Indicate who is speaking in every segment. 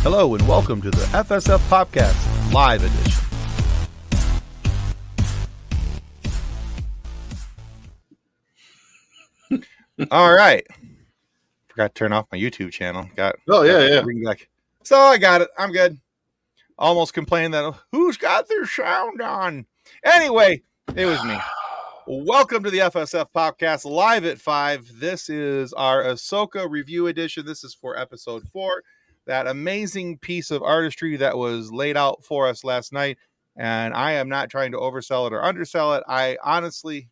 Speaker 1: Hello and welcome to the FSF PopCast Live Edition. All right. Forgot to turn off my YouTube channel. Ring back. So I got it. I'm good. Almost complained that who's got their sound on? Anyway, it was me. Welcome to the FSF PopCast Live at 5. This is our Ahsoka review edition. This is for episode 4. That amazing piece of artistry that was laid out for us last night. And I am not trying to oversell it or undersell it. I honestly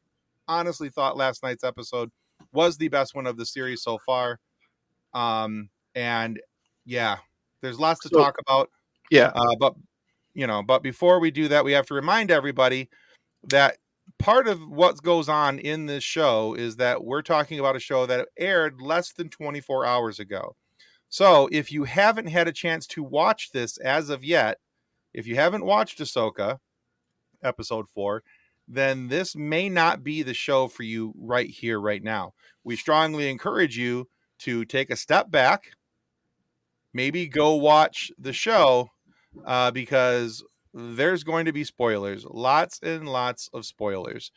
Speaker 1: thought last night's episode was the best one of the series so far. And yeah, there's lots to talk about.
Speaker 2: Yeah.
Speaker 1: But before we do that, we have to remind everybody that part of what goes on in this show is that we're talking about a show that aired less than 24 hours ago. So if you haven't had a chance to watch this as of yet, if you haven't watched Ahsoka episode 4, then this may not be the show for you right here, right now. We strongly encourage you to take a step back, maybe go watch the show, because there's going to be spoilers, lots and lots of spoilers.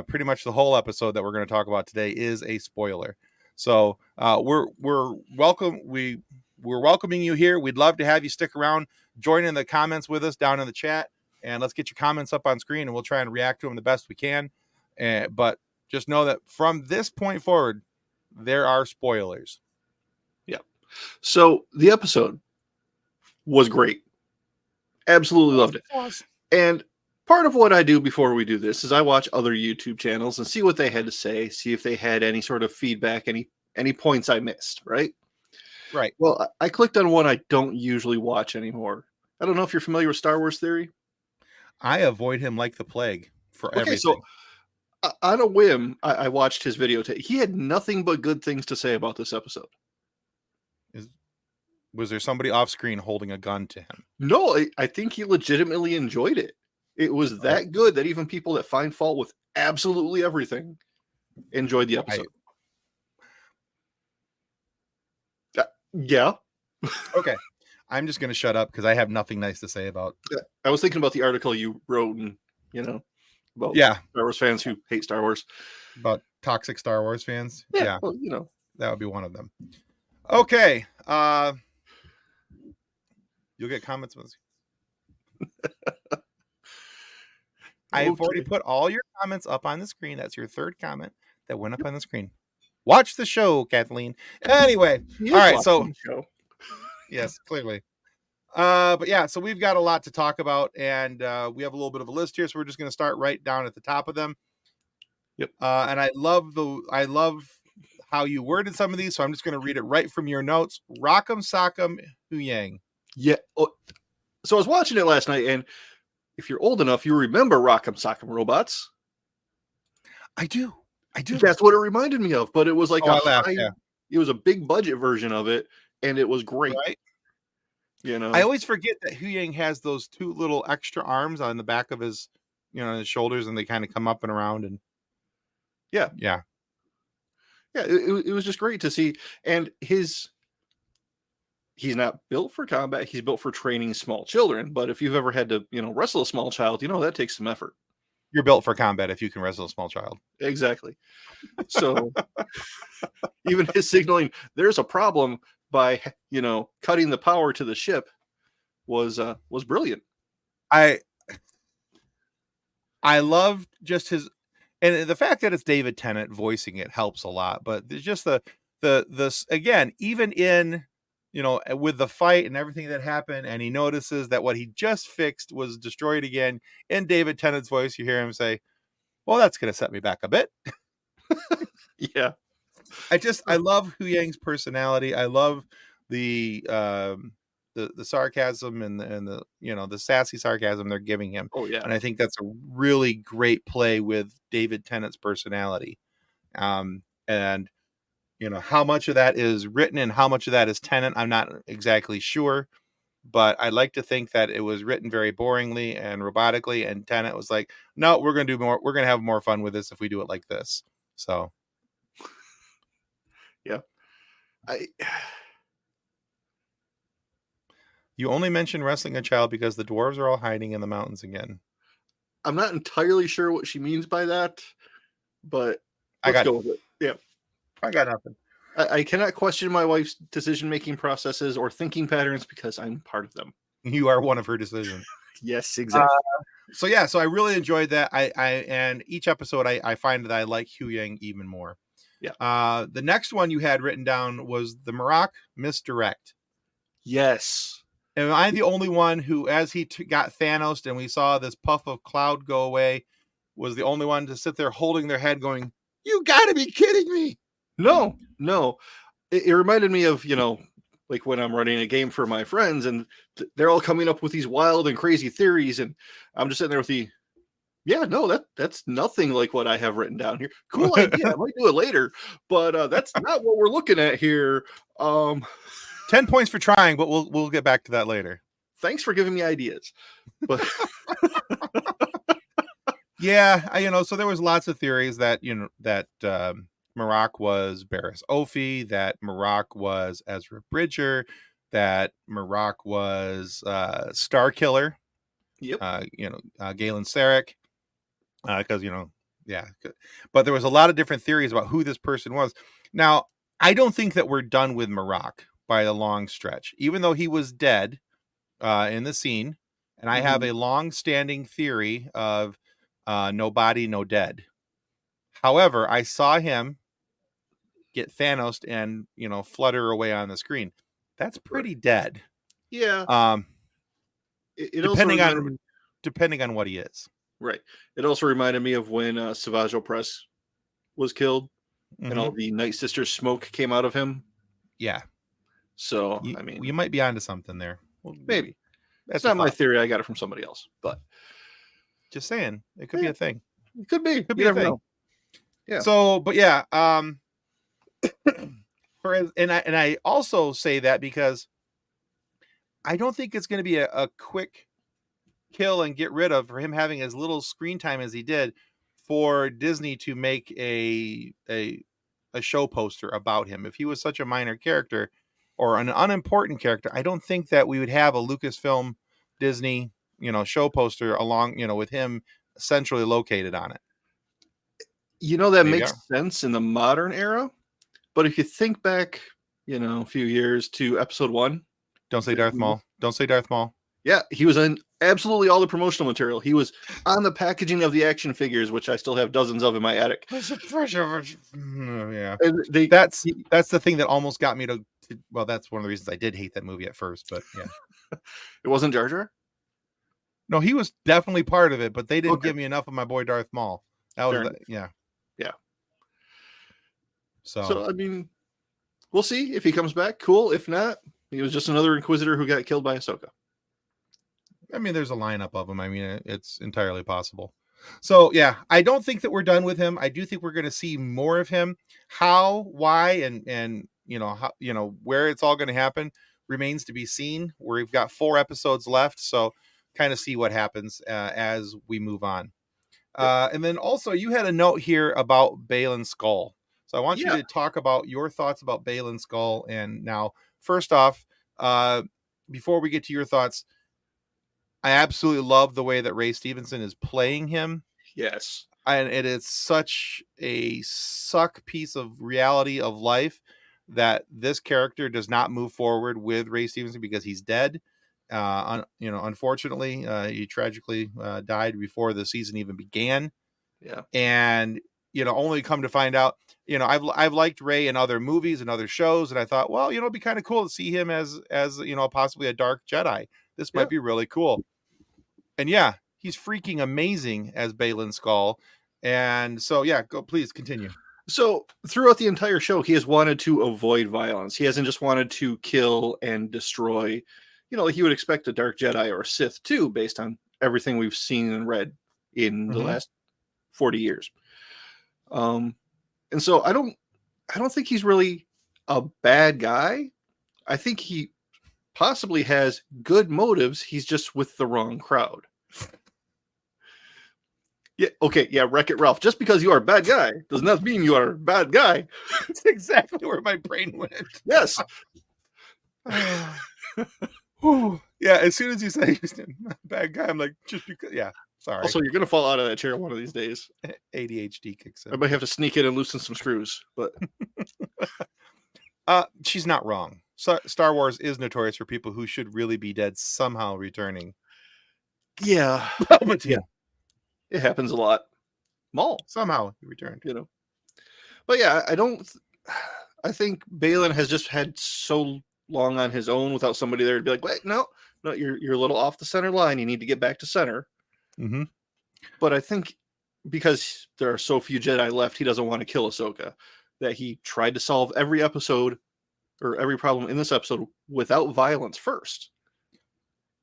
Speaker 1: Pretty much the whole episode that we're going to talk about today is a spoiler. So we're welcoming you here. We'd love to have you stick around, join in the comments with us down in the chat, and let's get your comments up on screen, and we'll try and react to them the best we can. But just know that from this point forward, there are spoilers.
Speaker 2: Yeah. So the episode was great. Absolutely loved it.
Speaker 1: Awesome.
Speaker 2: And part of what I do before we do this is I watch other YouTube channels and see what they had to say, see if they had any sort of feedback, any points I missed, right?
Speaker 1: Right.
Speaker 2: Well, I clicked on one I don't usually watch anymore. I don't know if you're familiar with Star Wars Theory.
Speaker 1: I avoid him like the plague for everything.
Speaker 2: So on a whim, I watched his video. He had nothing but good things to say about this episode.
Speaker 1: Was there somebody off screen holding a gun to him?
Speaker 2: No, I think he legitimately enjoyed it. It was that good that even people that find fault with absolutely everything enjoyed the episode. Yeah.
Speaker 1: Okay. I'm just going to shut up because I have nothing nice to say about.
Speaker 2: I was thinking about the article you wrote and, about Star Wars fans who hate Star Wars.
Speaker 1: About toxic Star Wars fans.
Speaker 2: Yeah. Well,
Speaker 1: that would be one of them. Okay. You'll get comments. I've already put all your comments up on the screen. That's your third comment that went up on the screen. Watch the show, Kathleen. Anyway, all right. So, yes, clearly. But yeah, so we've got a lot to talk about, and we have a little bit of a list here. So we're just going to start right down at the top of them.
Speaker 2: Yep.
Speaker 1: And I love how you worded some of these. So I'm just going to read it right from your notes. Rock'em Sock'em Huyang.
Speaker 2: Yeah. So I was watching it last night, and if you're old enough, you remember Rock'em Sock'em Robots.
Speaker 1: I do.
Speaker 2: That's what it reminded me of. But it was like
Speaker 1: it
Speaker 2: was a big budget version of it, and it was great.
Speaker 1: Right.
Speaker 2: I
Speaker 1: always forget that Huyang has those two little extra arms on the back of his, his shoulders, and they kind of come up and around. And yeah. It
Speaker 2: was just great to see. And he's not built for combat. He's built for training small children. But if you've ever had to, wrestle a small child, that takes some effort.
Speaker 1: You're built for combat if you can wrestle a small child.
Speaker 2: Exactly. So even his signaling, there's a problem by, cutting the power to the ship was brilliant. I
Speaker 1: love just his, and the fact that it's David Tennant voicing it helps a lot. But there's just the again, even in, with the fight and everything that happened, and he notices that what he just fixed was destroyed again. In David Tennant's voice, you hear him say, well, that's going to set me back a bit.
Speaker 2: Yeah.
Speaker 1: I love Huyang's personality. I love the sarcasm and the the sassy sarcasm they're giving him.
Speaker 2: Oh yeah.
Speaker 1: And I think that's a really great play with David Tennant's personality. And how much of that is written and how much of that is Tennant, I'm not exactly sure, but I like to think that it was written very boringly and robotically, and Tennant was like, no, we're going to do more. We're going to have more fun with this if we do it like this. So
Speaker 2: yeah.
Speaker 1: You only mentioned wrestling a child because the dwarves are all hiding in the mountains again.
Speaker 2: I'm not entirely sure what she means by that, but
Speaker 1: I
Speaker 2: let's
Speaker 1: got
Speaker 2: go with it. Yeah.
Speaker 1: I got nothing.
Speaker 2: I cannot question my wife's decision-making processes or thinking patterns because I'm part of them.
Speaker 1: You are one of her decisions.
Speaker 2: Yes, exactly.
Speaker 1: So yeah, so I really enjoyed that. And each episode I find that I like Hu Yang even more.
Speaker 2: Yeah.
Speaker 1: The next one you had written down was the Marak misdirect.
Speaker 2: Yes.
Speaker 1: Am I the only one who, as he got Thanos and we saw this puff of cloud go away, was the only one to sit there holding their head going, "You got to be kidding me."
Speaker 2: No. It reminded me of, like when I'm running a game for my friends and they're all coming up with these wild and crazy theories. And I'm just sitting there with that's nothing like what I have written down here. Cool idea. I might do it later, but that's not what we're looking at here.
Speaker 1: 10 points for trying, but we'll get back to that later.
Speaker 2: Thanks for giving me ideas. But
Speaker 1: yeah, so there was lots of theories that, that Marak was Barriss Ophi, that Marak was Ezra Bridger, that Marak was Star Killer.
Speaker 2: Yep.
Speaker 1: Galen Sarek. Because, yeah. But there was a lot of different theories about who this person was. Now, I don't think that we're done with Marak by a long stretch, even though he was dead in the scene. And I have a long-standing theory of no body, no dead. However, I saw him get Thanos and, flutter away on the screen. That's pretty dead.
Speaker 2: Yeah.
Speaker 1: Depending on what he is.
Speaker 2: Right. It also reminded me of when Savage Opress was killed and all the Night Sisters smoke came out of him.
Speaker 1: Yeah.
Speaker 2: So,
Speaker 1: you might be onto something there.
Speaker 2: Well, maybe. That's not my theory. I got it from somebody else, but
Speaker 1: just saying, it could be a thing.
Speaker 2: It could be.
Speaker 1: Could be a thing. Know.
Speaker 2: Yeah.
Speaker 1: So, but yeah, and I also say that because I don't think it's going to be a quick kill and get rid of for him having as little screen time as he did for Disney to make a show poster about him. If he was such a minor character or an unimportant character, I don't think that we would have a Lucasfilm Disney, show poster along, with him centrally located on it.
Speaker 2: That makes sense in the modern era. But if you think back, a few years to episode 1.
Speaker 1: Don't say Darth Maul. Don't say Darth Maul.
Speaker 2: Yeah, he was in absolutely all the promotional material. He was on the packaging of the action figures, which I still have dozens of in my attic.
Speaker 1: Yeah. That's the thing that almost got me to well, that's one of the reasons I did hate that movie at first, but yeah.
Speaker 2: It wasn't Jar Jar?
Speaker 1: No, he was definitely part of it, but they didn't give me enough of my boy Darth Maul. That was yeah.
Speaker 2: So we'll see if he comes back. Cool. If not, he was just another Inquisitor who got killed by Ahsoka.
Speaker 1: There's a lineup of them. It's entirely possible. So yeah, I don't think that we're done with him. I do think we're going to see more of him. How, why, and how, where it's all going to happen remains to be seen. We've got 4 episodes left, so kind of see what happens as we move on. And then also you had a note here about Baylan Skoll. So I want you to talk about your thoughts about Baylan Skoll. And now, first off, before we get to your thoughts, I absolutely love the way that Ray Stevenson is playing him.
Speaker 2: Yes.
Speaker 1: And it is such a suck piece of reality of life that this character does not move forward with Ray Stevenson because he's dead. Unfortunately, he tragically died before the season even began.
Speaker 2: Yeah.
Speaker 1: And, only come to find out, I've liked Ray in other movies and other shows. And I thought, well, it'd be kind of cool to see him as possibly a dark Jedi. This might be really cool. And yeah, he's freaking amazing as Baylan Skoll. And so, yeah, please continue.
Speaker 2: So throughout the entire show, he has wanted to avoid violence. He hasn't just wanted to kill and destroy, like you would expect a dark Jedi or a Sith too, based on everything we've seen and read in the last 40 years. And so I don't think he's really a bad guy. I think he possibly has good motives. He's just with the wrong crowd. Yeah. Okay. Yeah. Wreck-It Ralph. Just because you are a bad guy does not mean you are a bad guy.
Speaker 1: That's exactly where my brain went.
Speaker 2: Yes.
Speaker 1: Yeah, as soon as you say he's a bad guy, I'm like, just because. Yeah, sorry.
Speaker 2: Also, you're gonna fall out of that chair one of these days.
Speaker 1: ADHD kicks
Speaker 2: I
Speaker 1: in.
Speaker 2: might have to sneak in and loosen some screws, but
Speaker 1: She's not wrong. Star Wars is notorious for people who should really be dead somehow returning.
Speaker 2: yeah, yeah,
Speaker 1: Palpatine
Speaker 2: it happens a lot. Maul,
Speaker 1: somehow he returned.
Speaker 2: you know. But yeah, I don't. I think Balin has just had so long on his own without somebody there to be like, wait, no, no, you're a little off the center line. You need to get back to center.
Speaker 1: Mm-hmm.
Speaker 2: But I think because there are so few Jedi left, he doesn't want to kill Ahsoka. That he tried to solve every episode or every problem in this episode without violence first.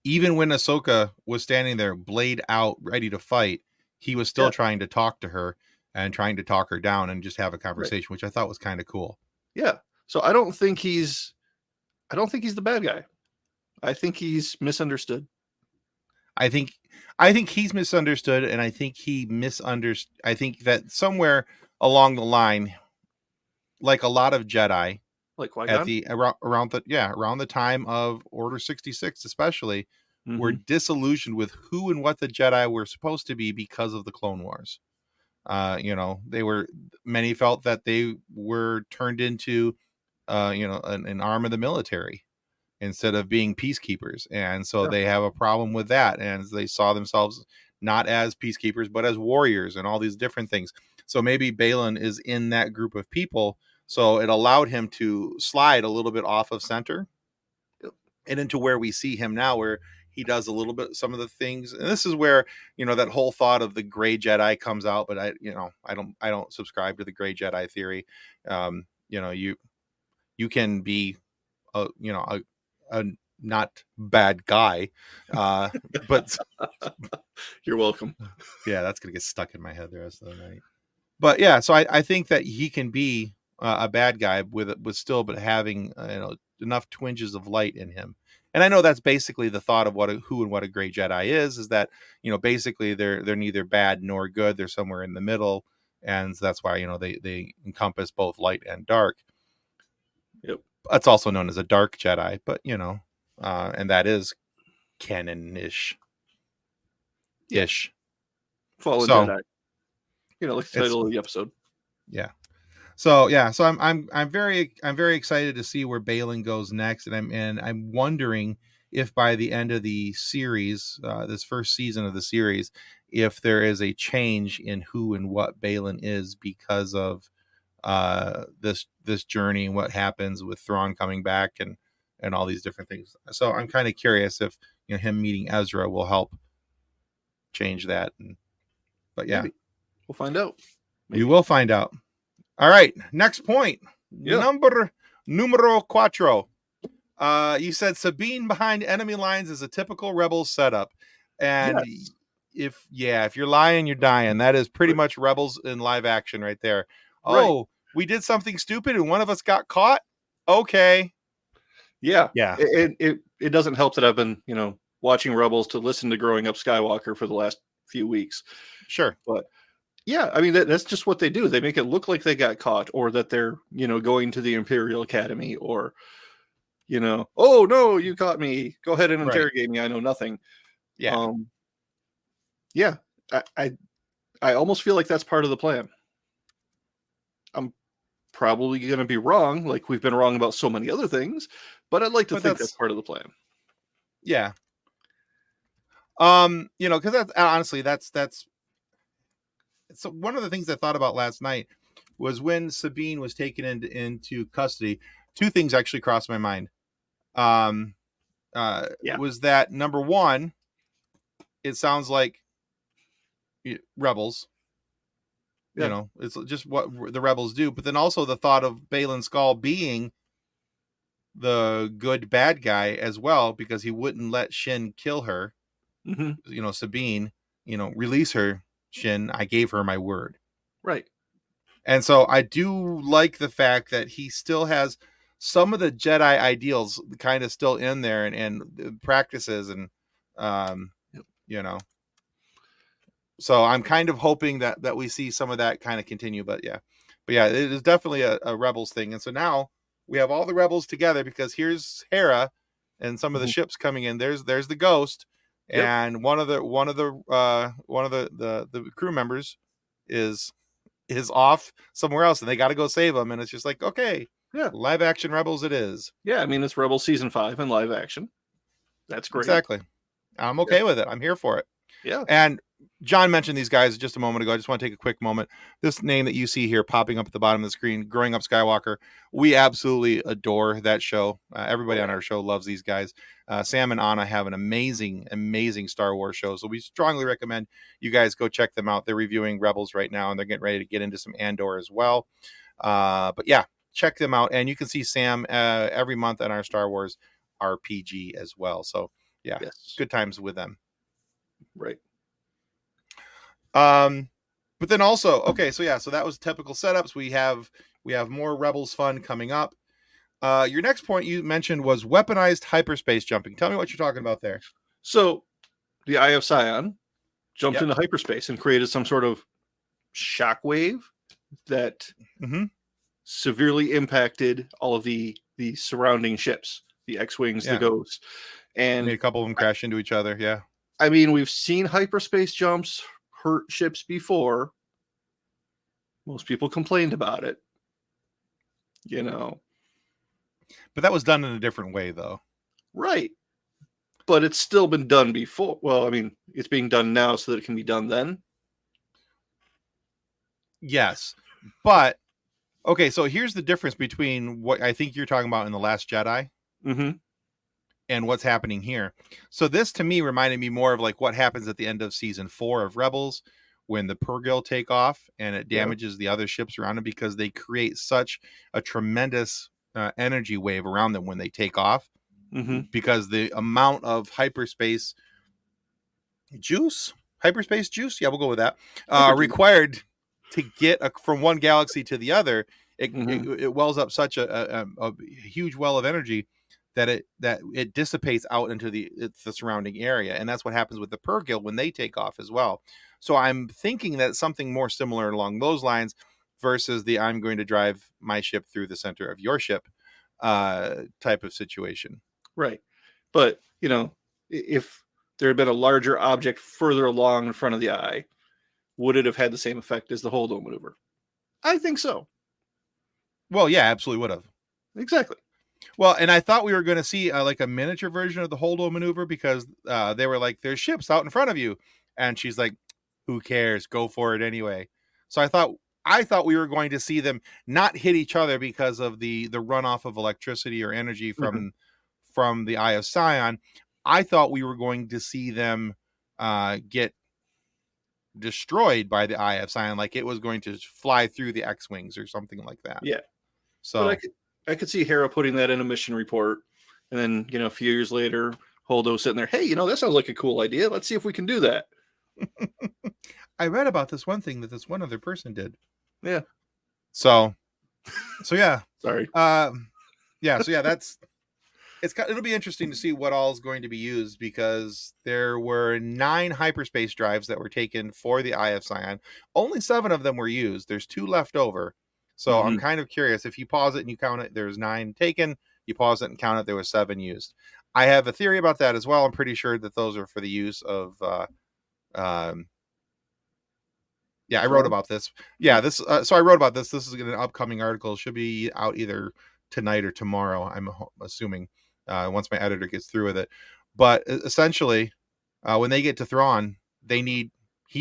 Speaker 1: Even when Ahsoka was standing there, blade out, ready to fight, he was still trying to talk to her and trying to talk her down and just have a conversation, which I thought was kind of cool.
Speaker 2: Yeah. So I don't think he's the bad guy. I think he's misunderstood.
Speaker 1: I think he's misunderstood, and I think he misunderstood. I think that somewhere along the line, like a lot of Jedi,
Speaker 2: Like
Speaker 1: at
Speaker 2: Qui-Gon?
Speaker 1: the around the time of Order 66, especially, were disillusioned with who and what the Jedi were supposed to be because of the Clone Wars. Many felt that they were turned into, an arm of the military instead of being peacekeepers. And so they have a problem with that. And they saw themselves not as peacekeepers, but as warriors and all these different things. So maybe Balin is in that group of people. So it allowed him to slide a little bit off of center and into where we see him now, where he does a little bit, some of the things. And this is where, that whole thought of the gray Jedi comes out. But I don't subscribe to the gray Jedi theory. You can be a not bad guy, but
Speaker 2: you're welcome.
Speaker 1: Yeah, that's gonna get stuck in my head the rest of the night. But yeah, so I think that he can be a bad guy with still, but having enough twinges of light in him. And I know that's basically the thought of what a gray Jedi is that basically they're neither bad nor good. They're somewhere in the middle, and so that's why they encompass both light and dark.
Speaker 2: Yep.
Speaker 1: That's also known as a dark Jedi, but and that is canon-ish.
Speaker 2: Fallen Jedi. Like the title of the episode.
Speaker 1: Yeah. So I'm very excited to see where Balin goes next, and I'm wondering if by the end of the series, this first season of the series, if there is a change in who and what Balin is because of this journey and what happens with Thrawn coming back and all these different things. So I'm kind of curious if him meeting Ezra will help change that. But yeah,
Speaker 2: maybe. We'll find out.
Speaker 1: Maybe. We will find out. All right, next point. Numero cuatro. You said Sabine behind enemy lines is a typical Rebels setup, and if you're lying, you're dying. That is pretty much Rebels in live action right there. Oh, we did something stupid and one of us got caught. Okay.
Speaker 2: Yeah. It doesn't help that I've been watching Rebels to listen to Growing Up Skywalker for the last few weeks.
Speaker 1: Sure,
Speaker 2: but. Yeah, I mean that's just what they do. They make it look like they got caught, or that they're going to the Imperial Academy, or oh no, you caught me. Go ahead and interrogate me. I know nothing.
Speaker 1: Yeah,
Speaker 2: I almost feel like that's part of the plan. I'm probably going to be wrong, like we've been wrong about so many other things, but I'd like to think that's part of the plan.
Speaker 1: Yeah. Because that's honestly that's. So one of the things I thought about last night was when Sabine was taken into custody. Two things actually crossed my mind. Was that number one? It sounds like Rebels. It's just what the Rebels do. But then also the thought of Baylan Skoll being the good bad guy as well, because he wouldn't let Shin kill her.
Speaker 2: Mm-hmm.
Speaker 1: Sabine. Release her. Shin, I gave her my word.
Speaker 2: Right.
Speaker 1: And so I do like the fact that he still has some of the Jedi ideals kind of still in there and practices and, so I'm kind of hoping that we see some of that kind of continue, but yeah, it is definitely a Rebels thing. And so now we have all the Rebels together because here's Hera and some of the
Speaker 2: Mhm.
Speaker 1: ships coming in. There's the Ghost,
Speaker 2: Yep.
Speaker 1: and one of the crew members is off somewhere else, and they got to go save him. And it's just like, okay,
Speaker 2: Yeah.
Speaker 1: live action Rebels it is.
Speaker 2: Yeah. I mean, it's Rebel season 5 in live action. That's great.
Speaker 1: Exactly. I'm
Speaker 2: Yeah.
Speaker 1: okay with it. I'm here for it.
Speaker 2: Yeah.
Speaker 1: And John mentioned these guys just a moment ago. I just want to take a quick moment. This name that you see here popping up at the bottom of the screen, Growing Up Skywalker, we absolutely adore that show. Everybody on our show loves these guys. Sam and Anna have an amazing, amazing Star Wars show. So we strongly recommend you guys go check them out. They're reviewing Rebels right now, and they're getting ready to get into some Andor as well. But yeah, check them out. And you can see Sam every month on our Star Wars RPG as well. So yeah,
Speaker 2: Yes.
Speaker 1: good times with them.
Speaker 2: Right.
Speaker 1: But then also, okay, so that was typical setups. We have more Rebels fun coming up. Your next point you mentioned was weaponized hyperspace jumping. Tell me what you're talking about there.
Speaker 2: So the Eye of Sion jumped
Speaker 1: Yep.
Speaker 2: into hyperspace and created some sort of shockwave that severely impacted all of the surrounding ships, the X-Wings, the Ghosts. And
Speaker 1: made a couple of them crash into each other. Yeah.
Speaker 2: I mean, we've seen hyperspace jumps hurt ships before. Most people complained about it. You know.
Speaker 1: But that was done in a different way, though.
Speaker 2: Right. But it's still been done before. Well, I mean, it's being done now so that it can be done then.
Speaker 1: Yes. But, okay, so here's the difference between what I think you're talking about in The Last Jedi and what's happening here. So this, to me, reminded me more of like what happens at the end of season 4 of Rebels when the Purrgil take off and it damages the other ships around them because they create such a tremendous energy wave around them when they take off because the amount of hyperspace juice, we'll go with that, required to get from one galaxy to the other, it wells up such a huge well of energy that it dissipates out into the surrounding area, and that's what happens with the Purrgil when they take off as well. So I'm thinking that something more similar along those lines versus the I'm going to drive my ship through the center of your ship type of situation.
Speaker 2: Right. But, you know, if there had been a larger object further along in front of the eye, would it have had the same effect as the holdo maneuver? I think so.
Speaker 1: Well, yeah, absolutely would have.
Speaker 2: Exactly.
Speaker 1: Well, and I thought we were going to see like a miniature version of the holdo maneuver because they were like, there's ships out in front of you. And she's like, who cares? Go for it anyway. So I thought we were going to see them not hit each other because of the runoff of electricity or energy from the Eye of Sion. I thought we were going to see them get destroyed by the Eye of Sion, like it was going to fly through the X-Wings or something like that.
Speaker 2: Yeah.
Speaker 1: So
Speaker 2: but I could see Hera putting that in a mission report, and then, you know, a few years later, Holdo sitting there, hey, you know, that sounds like a cool idea. Let's see if we can do that.
Speaker 1: I read about this one thing that this one other person did.
Speaker 2: Yeah.
Speaker 1: So yeah.
Speaker 2: Sorry.
Speaker 1: Yeah. So yeah, it'll be interesting to see what all is going to be used because there were 9 hyperspace drives that were taken for the Eye of Sion. Only 7 of them were used. There's 2 left over. So I'm kind of curious. If you pause it and you count it, there's 9 taken. You pause it and count it, there was 7 used. I have a theory about that as well. I'm pretty sure that those are for the use of I wrote about this. Yeah, so I wrote about this. This is an upcoming article. It should be out either tonight or tomorrow, I'm assuming, once my editor gets through with it. But essentially, when they get to Thrawn, he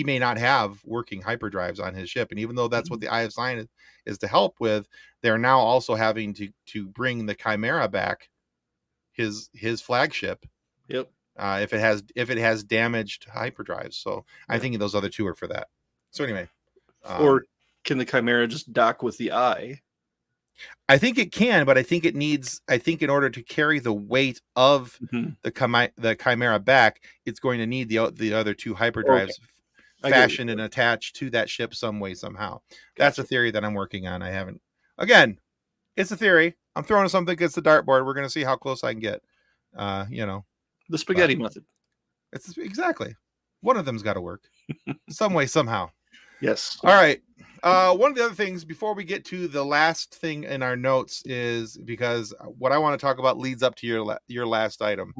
Speaker 1: may not have working hyperdrives on his ship. And even though that's what the Eye of Sion is to help with, they're now also having to bring the Chimera back, his flagship.
Speaker 2: Yep.
Speaker 1: If it has damaged hyperdrives. So I think those other 2 are for that. So anyway,
Speaker 2: or can the Chimera just dock with the Eye?
Speaker 1: I think it can, but I think in order to carry the weight of the Chimera back, it's going to need the other 2 hyperdrives fashioned and attached to that ship some way, somehow. That's a theory that I'm working on. I haven't, again, it's a theory. I'm throwing something against the dartboard. We're going to see how close I can get. The
Speaker 2: spaghetti method.
Speaker 1: It's exactly. One of them's got to work some way, somehow.
Speaker 2: Yes.
Speaker 1: All right. One of the other things before we get to the last thing in our notes is because what I want to talk about leads up to your last item.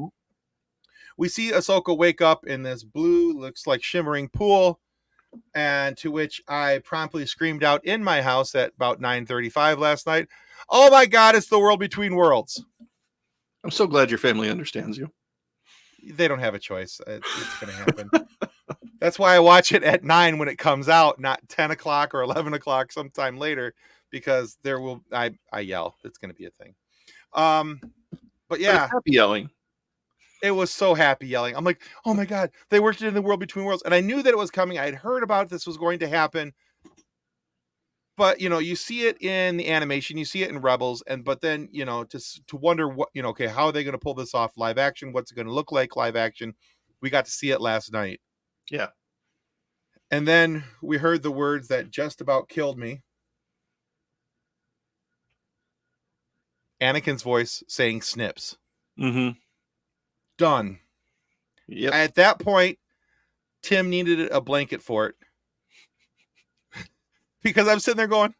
Speaker 1: We see Ahsoka wake up in this blue, looks like shimmering pool, and to which I promptly screamed out in my house at about 9:35 last night, "Oh my God, it's the world between worlds."
Speaker 2: I'm so glad your family understands you.
Speaker 1: They don't have a choice. It's going to happen. That's why I watch it at 9 when it comes out, not 10 o'clock or 11 o'clock sometime later, because I yell. It's going to be a thing. But yeah.
Speaker 2: But it's happy yelling.
Speaker 1: It was so happy yelling. I'm like, oh my God, they worked it in the world between worlds. And I knew that it was coming. I had heard about this was going to happen. But, you see it in the animation, you see it in Rebels. But then, to wonder what, okay, how are they going to pull this off live action? What's it going to look like live action? We got to see it last night.
Speaker 2: Yeah.
Speaker 1: And then we heard the words that just about killed me. Anakin's voice saying snips.
Speaker 2: Mm-hmm.
Speaker 1: Done.
Speaker 2: Yep.
Speaker 1: At that point, Tim needed a blanket for it. Because I'm sitting there going,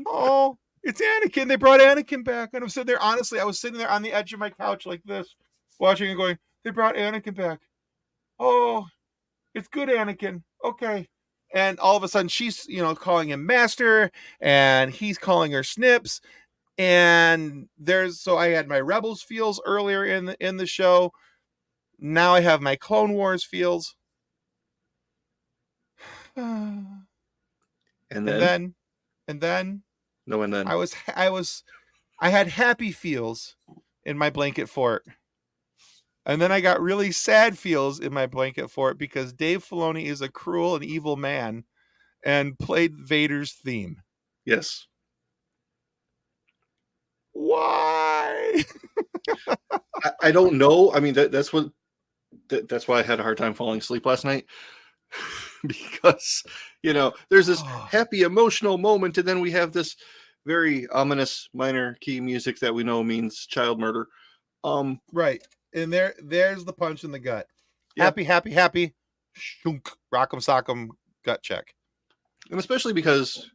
Speaker 1: oh, it's Anakin. They brought Anakin back. And I'm sitting there, honestly, I was sitting there on the edge of my couch like this, watching and going, they brought Anakin back. Oh, it's good, Anakin. Okay. And all of a sudden she's, calling him master and he's calling her snips. And so I had my Rebels feels earlier in the show. Now I have my Clone Wars feels.
Speaker 2: And
Speaker 1: then I had happy feels in my blanket fort. And then I got really sad feels in my blanket fort because Dave Filoni is a cruel and evil man and played Vader's theme.
Speaker 2: Yes.
Speaker 1: Why?
Speaker 2: I don't know. I mean, that's why I had a hard time falling asleep last night. Because, there's this happy emotional moment, and then we have this very ominous minor key music that we know means child murder.
Speaker 1: Right. And there's the punch in the gut.
Speaker 2: Yep.
Speaker 1: Happy. Shunk. Rock'em sock'em gut check.
Speaker 2: And especially because,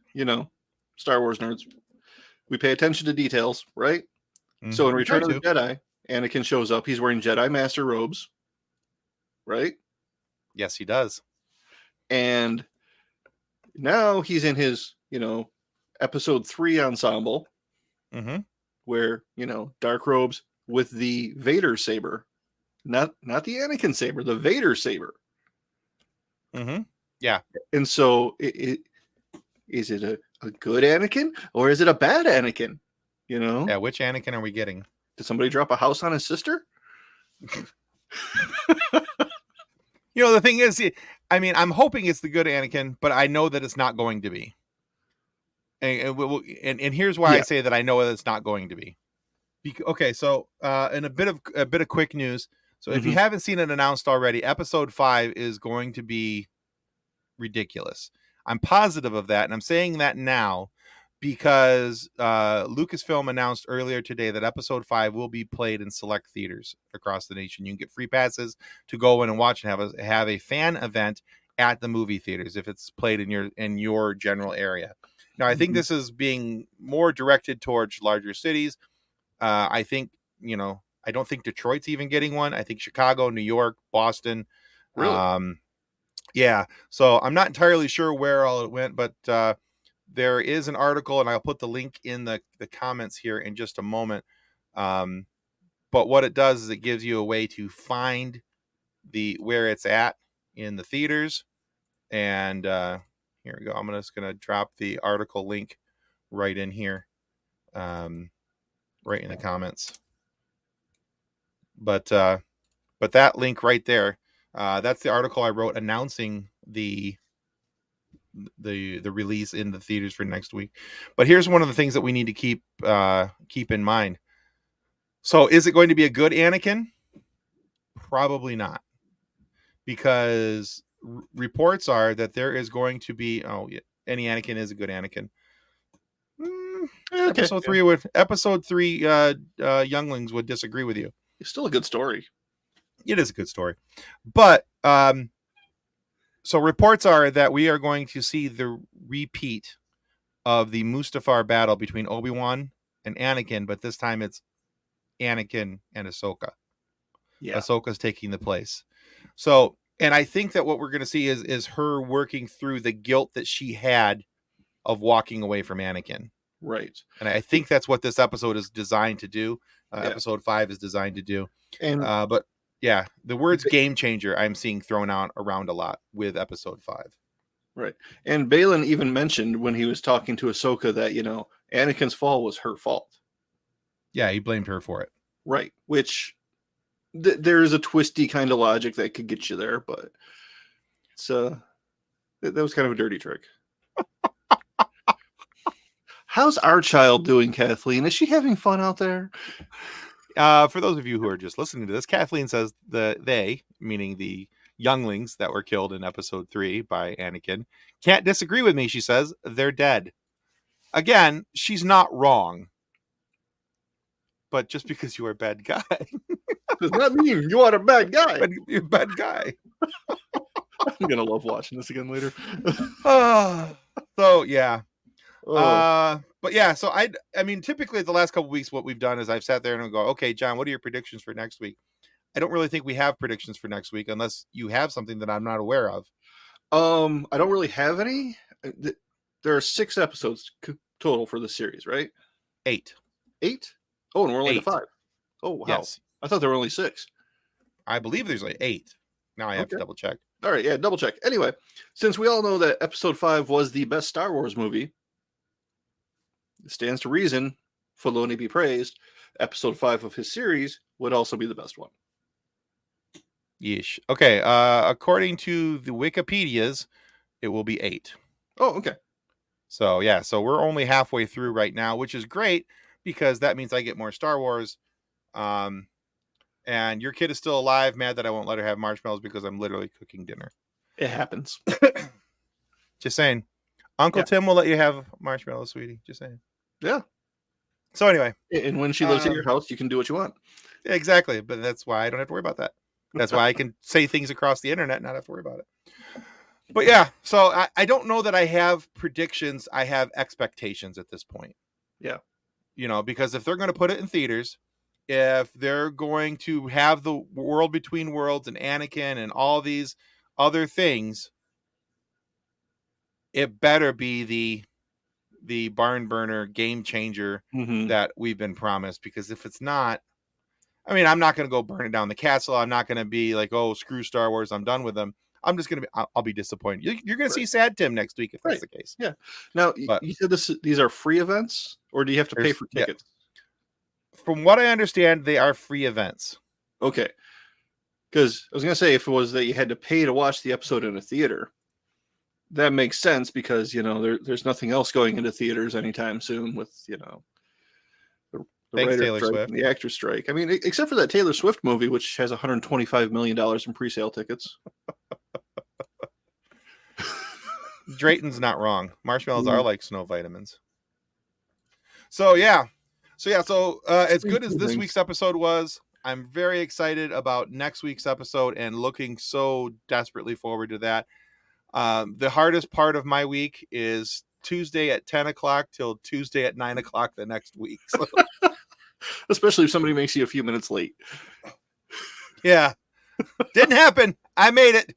Speaker 2: Star Wars nerds, we pay attention to details, right? Mm-hmm. So in Return of the Jedi, Anakin shows up. He's wearing Jedi Master robes, right?
Speaker 1: Yes, he does.
Speaker 2: And now he's in his, episode 3 ensemble, where, dark robes with the Vader saber, not the Anakin saber, the Vader saber.
Speaker 1: Yeah.
Speaker 2: And so is it a good Anakin or is it a bad Anakin?
Speaker 1: Yeah, which Anakin are we getting?
Speaker 2: Did somebody drop a house on his sister?
Speaker 1: The thing is, I mean, I'm hoping it's the good Anakin, but I know that it's not going to be. And here's why I say that I know that it's not going to be. Okay, so in a bit of quick news. So if you haven't seen it announced already, episode 5 is going to be ridiculous. I'm positive of that, and I'm saying that now because Lucasfilm announced earlier today that episode 5 will be played in select theaters across the nation. You can get free passes to go in and watch and have a fan event at the movie theaters if it's played in your general area. Now, I think this is being more directed towards larger cities. I think, I don't think Detroit's even getting one. I think Chicago, New York, Boston.
Speaker 2: Really?
Speaker 1: Yeah. So I'm not entirely sure where all it went, but there is an article, and I'll put the link in the comments here in just a moment. But what it does is it gives you a way to find where it's at in the theaters. And here we go. I'm just going to drop the article link right in here, right in the comments. But that link right there, that's the article I wrote announcing the release in the theaters for next week. But here's one of the things that we need to keep in mind. So is it going to be a good Anakin? Probably not, because reports are that there is going to be any Anakin is a good Anakin. Okay. Episode 3 younglings would disagree with you.
Speaker 2: It's still a good story.
Speaker 1: It is a good story. But so reports are that we are going to see the repeat of the Mustafar battle between Obi-Wan and Anakin, but this time it's Anakin and Ahsoka.
Speaker 2: Yeah.
Speaker 1: Ahsoka's taking the place. So, and I think that what we're going to see is her working through the guilt that she had of walking away from Anakin.
Speaker 2: Right.
Speaker 1: And I think that's what this episode is designed to do.
Speaker 2: Yeah.
Speaker 1: Episode 5 is designed to do.
Speaker 2: And
Speaker 1: but yeah, the words game changer I'm seeing thrown out around a lot with episode 5.
Speaker 2: Right. And Balin even mentioned when he was talking to Ahsoka that, Anakin's fall was her fault.
Speaker 1: Yeah, he blamed her for it.
Speaker 2: Right. Which there is a twisty kind of logic that could get you there, but it's that was kind of a dirty trick. How's our child doing, Kathleen? Is she having fun out there?
Speaker 1: For those of you who are just listening to this, Kathleen says they, meaning the younglings that were killed in episode 3 by Anakin, can't disagree with me. She says they're dead. Again, she's not wrong. But just because you are a bad guy
Speaker 2: does not mean you are a bad guy.
Speaker 1: But you're a bad guy.
Speaker 2: I'm gonna love watching this again later.
Speaker 1: So yeah. But yeah, so I mean, typically the last couple of weeks, what we've done is I've sat there and I go, okay, John, what are your predictions for next week? I don't really think we have predictions for next week unless you have something that I'm not aware of.
Speaker 2: I don't really have any. There are 6 episodes total for the series, right?
Speaker 1: 8.
Speaker 2: 8? Oh, and we're only to 5. Oh, wow.
Speaker 1: Yes.
Speaker 2: I thought there were only 6.
Speaker 1: I believe there's like 8. Now I have to double check.
Speaker 2: All right, yeah, double check. Anyway, since we all know that episode 5 was the best Star Wars movie, it stands to reason, Filoni be praised, episode 5 of his series would also be the best one.
Speaker 1: Yeesh. Okay, according to the Wikipedias, it will be 8.
Speaker 2: Oh, okay.
Speaker 1: So yeah, so we're only halfway through right now, which is great because that means I get more Star Wars. And your kid is still alive, mad that I won't let her have marshmallows because I'm literally cooking dinner.
Speaker 2: It happens.
Speaker 1: Just saying. Uncle Tim will let you have marshmallows, sweetie. Just saying.
Speaker 2: Yeah.
Speaker 1: So anyway.
Speaker 2: And when she lives at your house, you can do what you want.
Speaker 1: Exactly. But that's why I don't have to worry about that. That's why I can say things across the internet and not have to worry about it. But yeah, so I don't know that I have predictions. I have expectations at this point.
Speaker 2: Yeah.
Speaker 1: Because if they're going to put it in theaters, if they're going to have the world between worlds and Anakin and all these other things, it better be the barn burner game changer that we've been promised. Because if it's not, I mean, I'm not going to go burning down the castle. I'm not going to be like, oh, screw Star Wars, I'm done with them. I'm just going to be, I'll be disappointed. You're going to see Sad Tim next week if that's the case.
Speaker 2: Yeah. Now, you said these are free events, or do you have to pay for tickets?
Speaker 1: Yeah. From what I understand, they are free events.
Speaker 2: Okay. Because I was going to say, if it was that you had to pay to watch the episode in a theater, that makes sense because, there's nothing else going into theaters anytime soon with,
Speaker 1: Thanks, Taylor Swift.
Speaker 2: And the actor strike. I mean, except for that Taylor Swift movie, which has $125 million in pre-sale tickets.
Speaker 1: Drayton's not wrong. Marshmallows are like snow vitamins. So as good as this week's episode was, I'm very excited about next week's episode and looking so desperately forward to that. The hardest part of my week is Tuesday at 10 o'clock till Tuesday at 9 o'clock the next week. So.
Speaker 2: Especially if somebody makes you a few minutes late.
Speaker 1: Yeah. Didn't happen. I made it.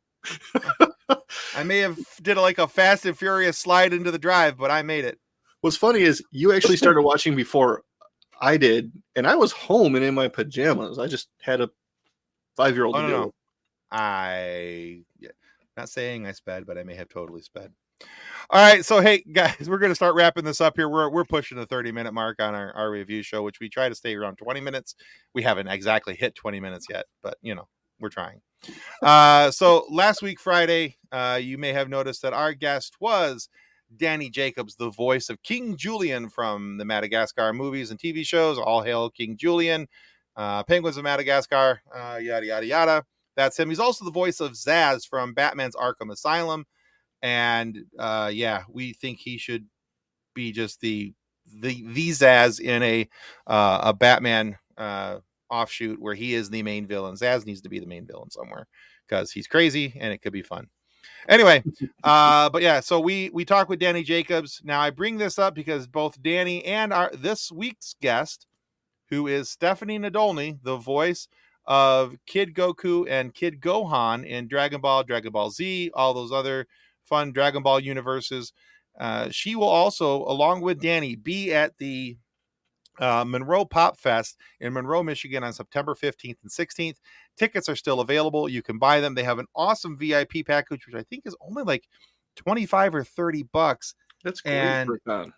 Speaker 1: I may have did a Fast and Furious slide into the drive, but I made it.
Speaker 2: What's funny is you actually started watching before I did, and I was home and in my pajamas. I just had a 5-year-old to do.
Speaker 1: Not saying I sped, but I may have totally sped. All right, so hey guys, we're going to start wrapping this up here. We're pushing the 30-minute mark on our review show, which we try to stay around 20 minutes. We haven't exactly hit 20 minutes yet, but we're trying. So last week Friday, you may have noticed that our guest was Danny Jacobs, the voice of King Julian from the Madagascar movies and TV shows. All hail King Julian, Penguins of Madagascar, yada yada yada. That's him. He's also the voice of Zaz from Batman's Arkham Asylum. And we think he should be just the Zaz in a Batman offshoot where he is the main villain. Zaz needs to be the main villain somewhere because he's crazy and it could be fun. Anyway, but yeah, so we talk with Danny Jacobs. Now I bring this up because both Danny and this week's guest, who is Stephanie Nadolny, the voice of Kid Goku and Kid Gohan in Dragon Ball, Dragon Ball Z, all those other fun Dragon Ball universes. She will also, along with Danny, be at the Monroe Pop Fest in Monroe, Michigan on September 15th and 16th. Tickets are still available. You can buy them. They have an awesome VIP package, which I think is only like 25 or 30 bucks.
Speaker 2: That's great
Speaker 1: And
Speaker 2: for a con.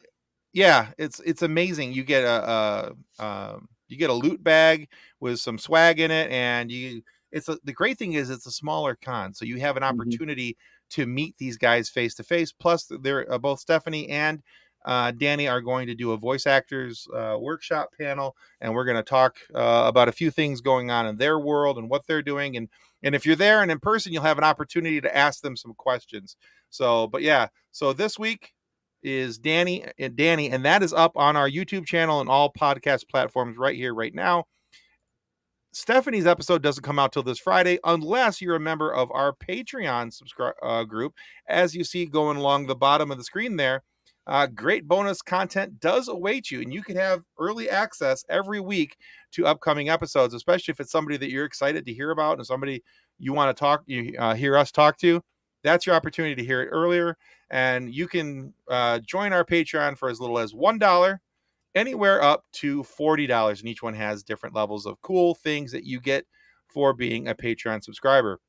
Speaker 1: yeah, it's amazing. You get a loot bag with some swag in it, and the great thing is it's a smaller con, so you have an opportunity to meet these guys face to face. Plus, they're both Stephanie and Danny are going to do a voice actors workshop panel, and we're going to talk about a few things going on in their world and what they're doing. And if you're there and in person, you'll have an opportunity to ask them some questions. So this week is Danny, and that is up on our YouTube channel and all podcast platforms right here, right now. Stephanie's episode doesn't come out till this Friday unless you're a member of our Patreon group. As you see going along the bottom of the screen there, great bonus content does await you, and you can have early access every week to upcoming episodes, especially if it's somebody that you're excited to hear about and somebody you want to hear us talk to. That's your opportunity to hear it earlier, and you can join our Patreon for as little as $1, anywhere up to $40, and each one has different levels of cool things that you get for being a Patreon subscriber.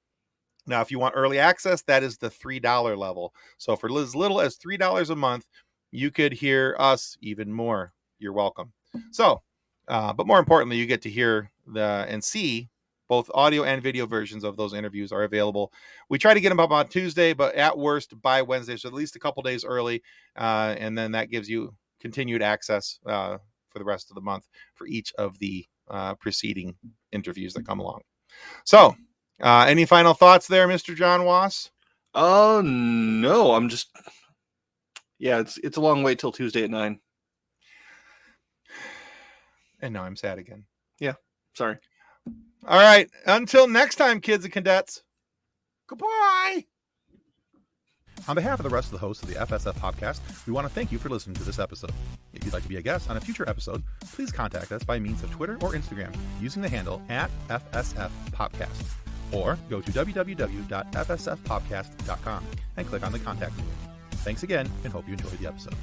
Speaker 1: Now, if you want early access, that is the $3 level. So for as little as $3 a month, you could hear us even more. You're welcome. So, but more importantly, you get to hear and see both audio and video versions of those interviews are available. We try to get them up on Tuesday, but at worst by Wednesday, so at least a couple days early. And then that gives you continued access for the rest of the month for each of the preceding interviews that come along. So, any final thoughts there, Mr. John Wass?
Speaker 2: Oh, no, I'm just... Yeah, it's a long wait till Tuesday at 9.
Speaker 1: And now I'm sad again.
Speaker 2: Yeah, sorry.
Speaker 1: All right, until next time, kids and cadets. Goodbye! On behalf of the rest of the hosts of the FSF PopCast, we want to thank you for listening to this episode. If you'd like to be a guest on a future episode, please contact us by means of Twitter or Instagram using the handle @FSF PopCast. Or go to www.fsfpopcast.com and click on the contact link. Thanks again, and hope you enjoyed the episode.